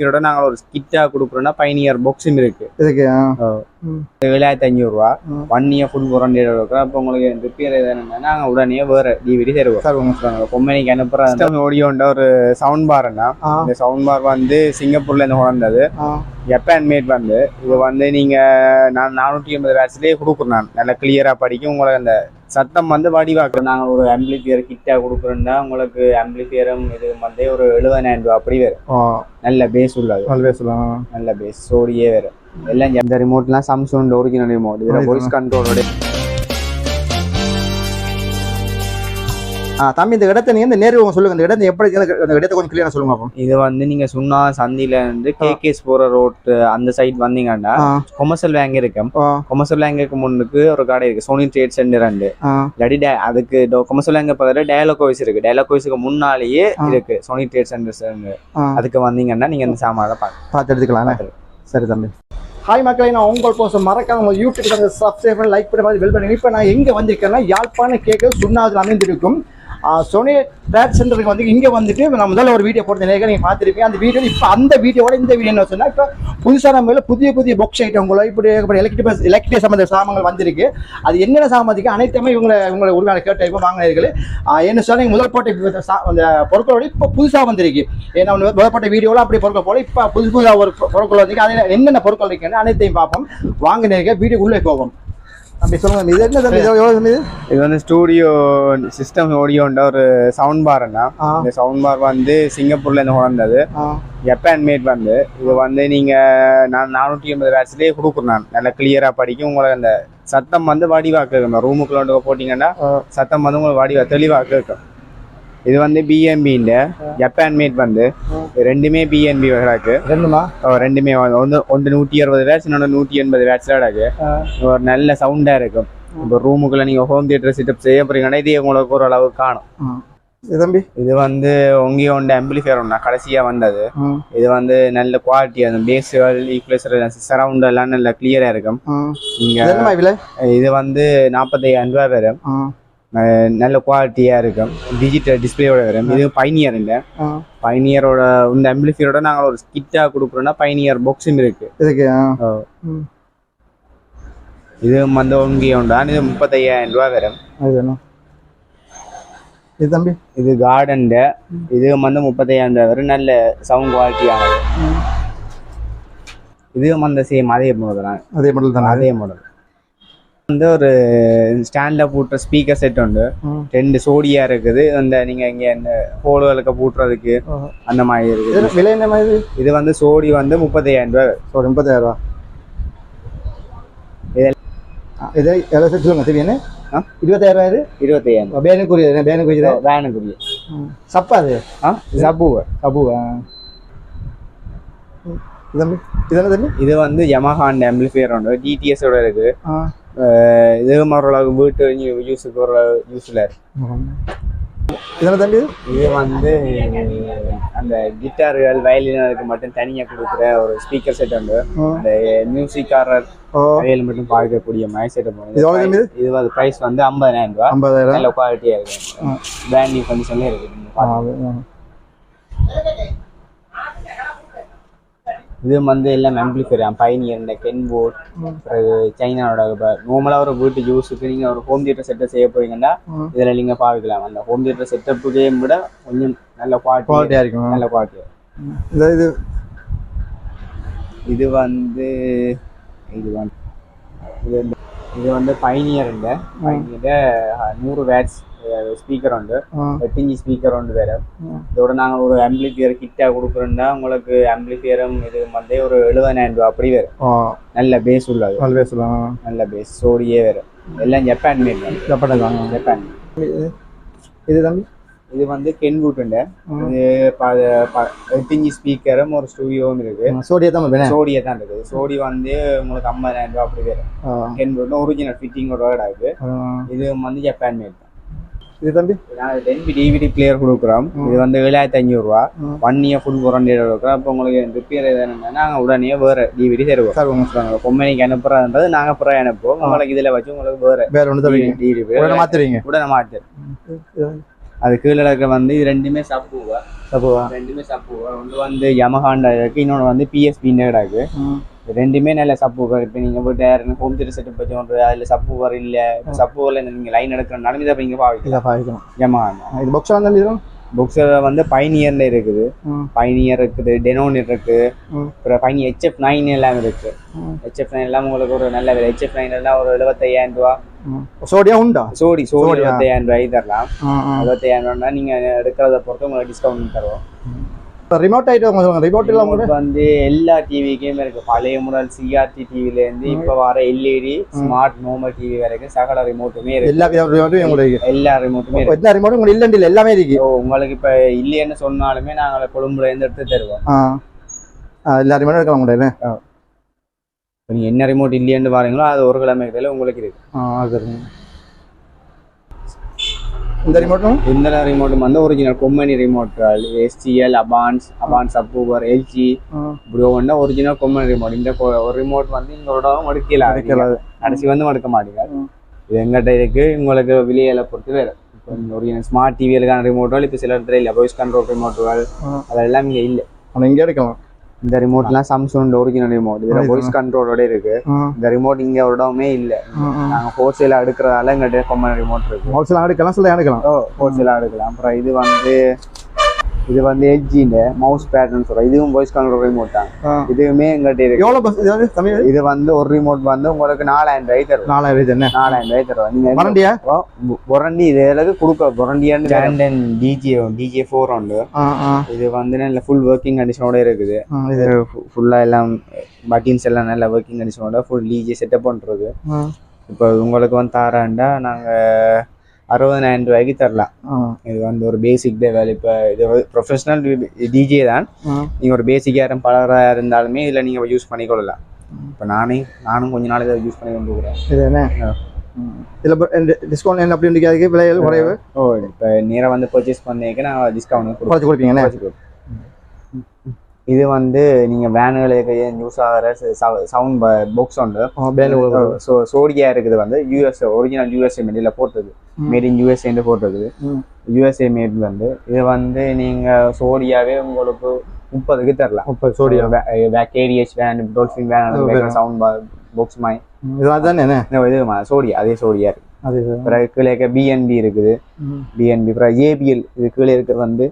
இதோட நாங்கள் ஒரு கிட்டா கொடுக்குறோம்னா பயணியர் பாக்ஸும் இருக்கு. இதுக்கு 7500 ரூபா 1 இயர் ஃபுல் வாரண்டி இருக்கும். அப்போ உங்களுக்கு ரிப்பேர் எதுனா நாங்கள் உடனே வேற டிவிடி தருவோம். கம்பெனிக்கு அனுப்புற ஓடியோண்ட ஒரு சவுண்ட் பார்னா இந்த சவுண்ட் பார் வந்து சிங்கப்பூர்ல இருந்து வந்தது. ஜப்பான் மேட் வந்து இது வந்து நீங்க நான் 480 வாட்ஸ்லயே கொடுக்குறேன். நல்லா கிளியரா படிக்கும். உங்களுக்கு அந்த சத்தம் வந்து வடிவாக்குறோம். நாங்கள் ஒரு ஆம்பிளிஃபையர் கிட்டா கொடுக்குறோம்னா உங்களுக்கு ஆம்பிளிஃபையரும் இது வந்து ஒரு 70,000 ரூபா அப்படி வேறு. நல்ல பேஸ் உள்ளது. நல்ல பேஸ் சோடியே வேறு. எல்லாம் இந்த ரிமோட்லாம் சாம்சங் ஒரிஜினல் ரிமோட். இதில் வாய்ஸ் கண்ட்ரோலோட. தம்பி இந்த இடத்த நீங்க இந்த நேரு சொல்லுங்க. இந்த இடத்தை எப்படி அந்த இடத்தை கொஞ்சம் கிளியரா சொல்லுங்க. அப்போ இது வந்து நீங்க சொன்னா சந்தில இருந்து கேகேஸ் போற ரோட் அந்த சைட் வந்தீங்கன்னா கொமர்ஷியல் பேங்க் இருக்கு. கொமர்ஷியல் பேங்குக்கு முன்னுக்கு ஒரு கடை இருக்கு, சோனி ட்ரேட் சென்டர். இல்லாட்டி அதுக்கு கொமர்ஷியல் பேங்க் பக்கத்துல டயலாக் ஆஃபீஸ் இருக்கு. டயலாக் ஆஃபீஸுக்கு முன்னாலேயே இருக்கு சோனி ட்ரேட் சென்டர். அதுக்கு வந்தீங்கன்னா நீங்க இந்த சாமான பார்த்து எடுத்துக்கலாம். சரி தம்பி. ஹாய் மக்களை, நான் உங்கள் போஸ்ட் மறக்காம உங்கள் யூடியூப் சேனல் சப்ஸ்கிரைப் பண்ணி லைக் பண்ணி மாதிரி பெல் பண்ணி. இப்போ நான் எங்கே வந்திருக்கேன்னா யாழ்ப்பாணம் கேட்க சுண்ணாதில் அமைந்திருக்கும் சோனி ட்ரேட் சென்டருக்கு வந்து இங்கே வந்துட்டு நான் முதல்ல ஒரு வீடியோ போட்டு நீங்கள் பார்த்துருப்பீங்க. அந்த வீடியோ இப்போ அந்த வீடியோட இந்த வீடியோ என்ன சொன்னால் இப்போ புதுசான முறையில் புதிய பாக்ஸ் ஐட்டங்களோ இப்படி எலக்ட்ரிக் சம்மந்த சாமான்கள் வந்திருக்கு. அது என்னென்ன சாமான்க்கு அனைத்துமே இவங்களை ஒரு நாள் கேட்ட இப்போ வாங்கினீர்கள். என்ன சொன்னால் நீங்கள் முதல் போட்ட அந்த பொருட்களோட இப்போ புதுசாக வந்திருக்கு. ஏன்னா முதல் போட்ட வீடியோவில் அப்படி பொருட்கள் போல இப்போ புதுசாக ஒரு பொருட்கள் வந்திருக்கு. அதில் என்னென்ன பொருட்கள் இருக்குன்னு அனைத்தையும் பார்ப்போம். வாங்கினீர்கள் வீடியோ உள்ளே போவோம். அப்படி சொல்லுங்க. இது என்ன தம்பி? இது வந்து ஸ்டூடியோ சிஸ்டம் ஆடியோன்ற ஒரு சவுண்ட் பார்னா. இந்த சவுண்ட் பார் வந்து சிங்கப்பூர்ல இருந்து வந்தது. ஜப்பான் மேட் வந்து இது வந்து நீங்க நான் 480 வாட்ஸ்லயே கொடுக்குறேன். நல்லா கிளியரா படிக்கும். உங்களுக்கு அந்த சத்தம் வந்து வடிவா கேட்கும். ரூமுக்குள்ள போட்டீங்கன்னா சத்தம் வந்து உங்களுக்கு வடிவா தெளிவா கேட்கும். இது வந்து பிஎன்பி ஜப்பான் மேட் வந்து ரெண்டுமே பிஎன்பி இருக்கு. ரெண்டுமே ஒன்று 160 வாட்ஸ், இன்னொன்று 180 வாட்ஸ்ல இருக்கு. ஒரு நல்ல சவுண்டா இருக்கும். இப்போ ரூமுக்குள்ள நீங்க ஹோம் தியேட்டர் செட்டப் செய்ய போறீங்கன்னா இதே உங்களுக்கு ஒரு அளவு காணும். இது வந்து உங்க ஆம்பிளிஃபையர் ஒண்ணா கடைசியா வந்தது. இது வந்து நல்ல குவாலிட்டி, அந்த பேஸ்கள் ஈக்குவலைசர் சரவுண்ட் எல்லாம் நல்ல கிளியரா இருக்கும். நீங்க இது வந்து 45,000 ரூபாய் வரும். நல்ல குவாலிட்டியா இருக்கும். டிஜிட்டல் டிஸ்பிளேயோட வரும். இது பயணியர் இல்ல. பயணியரோட இந்த ஆம்பிளிஃபையரோட நாங்கள் ஒரு கிட்டா கொடுக்குறோம்னா பயணியர் பாக்ஸும் இருக்கு. இது வந்து உண்டா. இது 35,000 ரூபாய் வரும். இது தம்பி இது கார்டன். இது வந்து 35,000 ரூபாய் வரும். நல்ல சவுண்ட் குவாலிட்டியானது. இது வந்து சேம் அதே மாடல் தான். அதே மாடல் வந்து ஒரு ஸ்டாண்ட்ல போட்டுற ஸ்பீக்கர் செட் உண்டு. 2 சோடியா இருக்குது. அந்த நீங்க இங்க இந்த ஹோல்களுக்கு போட்டுறதுக்கு அந்த மாதிரி இருக்குது. விலை என்ன மாதிரி? இது வந்து சோடி வந்து 35,000 ரூபாய். 30,000 ரூபாய். இது எவ்வளோ செட் சொல்லுங்க தெரியும்? 25,000. 25,000 வேனுக்குரிய சப்பா. அது சபுவா. இது வந்து யமஹான் ஆம்பிளிஃபையர் உண்டு. டிடிஎஸோட இருக்கு. இது ஓரளவுக்கு வீட்டு யூஸுக்கு ஒரு யூஸ்ல இருக்கு. தம்பி இது வந்து அந்த கிட்டார்கள் வயலினுக்கு மட்டும் தனியா கொடுக்குற ஒரு ஸ்பீக்கர் செட் உண்டு. அந்த மியூசிக்காரர் வயல் மட்டும் பார்க்கக்கூடிய மாதிரி செட். இது வந்து பிரைஸ் வந்து 50,000 ரூபாய். நல்ல குவாலிட்டியா இருக்கு. பிராண்ட் நியூ கண்டிஷன்ல இருக்கு. இது வந்து எல்லாம் ஆம்பிளிஃபையர் பயணியர், இந்த கென்போர்ட், சைனாவோட நார்மலா ஒரு வீட்டு யூஸுக்கு நீங்க ஒரு ஹோம் தியேட்டர் செட்டப் செய்ய போறீங்கன்னா இதுல நீங்க பார்க்கலாம். அந்த ஹோம் தியேட்டர் செட்டப்புக்கே விட கொஞ்சம் நல்ல குவாலிட்டியா இருக்கும். நல்ல குவாலிட்டியா. இது வந்து இது வந்து பயணியர் 100 வாட்ஸ் ஸ்பீக்கர் உண்டு. 8 இன்ச் ஸ்பீக்கர் உண்டு வேற. இதோட நாங்கள் ஒரு ஆம்பிளிஃபையர் கிட்டா கொடுக்குறோம்னா உங்களுக்கு ஆம்பிளிஃபையரும் இது வந்து ஒரு 70,000 ரூபாய் அப்படி வேறு. நல்ல பேஸ் உள்ளது. நல்ல பேஸ் சோடியே வேறு. எல்லாம் ஜப்பான் மேட். ஜப்பான். இது தம்பி இது வந்து கென்பூட். இது 8 இன்ச் ஸ்பீக்கரும் ஒரு ஸ்டூடியோவும் இருக்கு. சோடியா தான் இருக்குது. சோடி வந்து உங்களுக்கு 50,000 ரூபாய் அப்படி வேறு. கென்பூட் ஒரிஜினல் ஃபிட்டிங்கோட இருக்கு. இது வந்து ஜப்பான் மேட். இது தம்பி டிவிடி பிளேயர் கொடுக்குறோம். இது வந்து 7,500 ரூபாய். 1 இயர் ஃபுல் வாரண்டி இருக்கிறோம். அப்போ உங்களுக்கு ரிப்பேர் எதுனா நாங்கள் உடனே வேற டிவிடி தருவோம். கம்பெனிக்கு அனுப்புறதுன்றது நாங்கள் பிறகு அனுப்புவோம். உங்களுக்கு இதில் வச்சு உங்களுக்கு வேற ஒன்று டிவிடி உடனே மாற்றுவீங்க. உடனே மாற்று. அது கீழே இருக்க வந்து இது ரெண்டுமே சப்புவா ரெண்டுமே சப்புவா. ஒன்று வந்து யமஹாண்டா இருக்கு, இன்னொன்று வந்து பிஎஸ்பின்னு இருக்கு. ரெண்டுமே நல்ல சப்புவர். இப்போ நீங்கள் போய்ட்டு ஹோம் தியேட்டர் செட்டப் வச்சு ஒன்று அதில் சப்புவர் இல்லை, சப்புவரில் நீங்கள் லைன் எடுக்கிறனாலும் இதை நீங்கள் பாவிக்கலாம். யமஹாண்டா இது பாக்ஸ் வந்து புக்ஸ் வந்து பைனியர்ல இருக்குது, பைனியர் இருக்குது, டெனோன் இருக்கு, அப்புறம் பைனி HF9 எல்லாம் இருக்கு. HF9 எல்லாம் உங்களுக்கு ஒரு நல்ல விலை. HF9 எல்லாம் ஒரு 75,000 ரூபா. சோடியா உண்டா? சோடி 75,000 ரூபாய் தரலாம். 75,000 ரூபா நீங்க எடுக்கிறத பொறுத்து உங்களுக்கு டிஸ்கவுண்ட் தருவோம். ரிமோட் ஐட்டம் ரிமோட் எல்லாம் வந்து எல்லா டிவிக்குமே இருக்கு. பழைய முறை சிஆர்டி டிவில இருந்து இப்ப வர எல்இடி ஸ்மார்ட் நார்மல் டிவி வரைக்கும் சகல ரிமோட்டுமே இருக்கு. எல்லா ரிமோட்டுமே இருக்கு. எல்லா ரிமோட்டும் உங்களுக்கு இல்ல எல்லாமே இருக்கு. உங்களுக்கு இப்ப இல்லைன்னு சொன்னாலுமே நாங்க கொழும்புல இருந்து எடுத்து தருவோம். எல்லா ரிமோட்டும் இருக்கலாம் முடியாது. நீங்க என்ன ரிமோட் இல்லைன்னு பாருங்களோ அது ஒரு கிழமைக்கு உங்களுக்கு இருக்கு. இந்த ரிமோட்டும் வந்து ஒரிஜினல் கம்பெனி ரிமோட்கள் STL, அபான்ஸ் சப்வூஃபர், LG இப்படி ஒவ்வொன்றா ஒரிஜினல் கம்பெனி ரிமோட். இந்த ஒரு ரிமோட் வந்து இங்கோடவும் மடுக்கலாம், கடைசி வந்து மடுக்க மாட்டேங்காது. இது எங்கிட்ட இருக்கு. உங்களுக்கு விலையில பொறுத்து வேறு. இப்போ ஒரிஜினல் ஸ்மார்ட் டிவிகளுக்கான ரிமோட்டுகள் இப்போ சில இடத்துல இல்லை. வாய்ஸ் கண்ட்ரோல் ரிமோட்டுகள் அதெல்லாம் இங்கே இல்லை. ஆனால் இங்கே எடுக்கலாம். இந்த ரிமோட்லாம் சாம்சங் ஒரிஜினல் ரிமோட். இதில் வாய்ஸ் கண்ட்ரோலோட இருக்கு. இந்த ரிமோட் இங்கே ஒரு இடமே இல்லை. நாங்கள் ஹோல்சேலாக எடுக்கிறதால எங்கள்கிட்ட கம்பெனி ரிமோட் இருக்கு. ஹோல்சேலாக எடுக்கலாம், சொல்ல எடுக்கலாம். ஹோல்சேலாக எடுக்கலாம். அப்புறம் இது வந்து LG மவுஸ் பேட்னு சொல்கிறோம். இதுவும் வாய்ஸ் கண்ட்ரோல் ரிமோட் தான். இதுவுமே எங்கள்கிட்ட இருக்கு. எவ்வளோ? இது வந்து ஒரு ரிமோட் வந்து உங்களுக்கு 4,000 ரூபாய் தரும். 4,000 ரூபாய் தருவோம். நீங்கள் வாரண்டியா? வாரண்டி இது எல்லாத்துக்கும் கொடுக்க வாரண்டியான்னு கேண்டன் DJ4 உண்டு. இது வந்து நல்ல ஃபுல் ஒர்க்கிங் கண்டிஷனோட இருக்குது. ஃபுல்லாக எல்லாம் பட்டின்ஸ் எல்லாம் நல்ல ஒர்க்கிங் கண்டிஷனோட ஃபுல் DJ செட்டப் பண்ணுறது. இப்போ உங்களுக்கு வந்து தராண்டா நாங்கள் 60,000 ரூபாய்க்கு தரலாம். இது வந்து ஒரு பேசிக் லெவல். இப்போ இது ப்ரொஃபஷனல் டிஜே தான். நீங்கள் ஒரு பேசிக் யாரும் பலராக இருந்தாலுமே இதில் நீங்கள் யூஸ் பண்ணிக்கொள்ளலாம். இப்போ நானும் கொஞ்ச நாள் இதை யூஸ் பண்ணி கொண்டுக்கிறேன். இது என்ன இதில் டிஸ்கவுண்ட் என்ன அப்படி இருக்காது? விலைகள் குறைவு. இப்போ நேராக வந்து பர்ச்சேஸ் பண்ணிக்க நான் டிஸ்கவுண்ட் கொடுப்பீங்கண்ணே. இது வந்து நீங்கள் வேனுகளுக்கு யூஸ் ஆகிற சவுண்ட் பாக்ஸ் உண்டு. சோடியா இருக்குது வந்து ஒரிஜினல் USA மேடில் போட்டது. மேட் இன் USA போட்டிருக்குது. USA மேட் வந்து இது வந்து நீங்கள் சோடியாவே உங்களுக்கு 30க்கு தரலாம். 30 சோடியா KDH van, dolphin van sound box மாதிரி இது சோடியா. அதே சோடியா இருக்கு. பிறகு கீழே BNB இருக்குது. BNB அப்புறம் ABL இது கீழே இருக்கிறது வந்து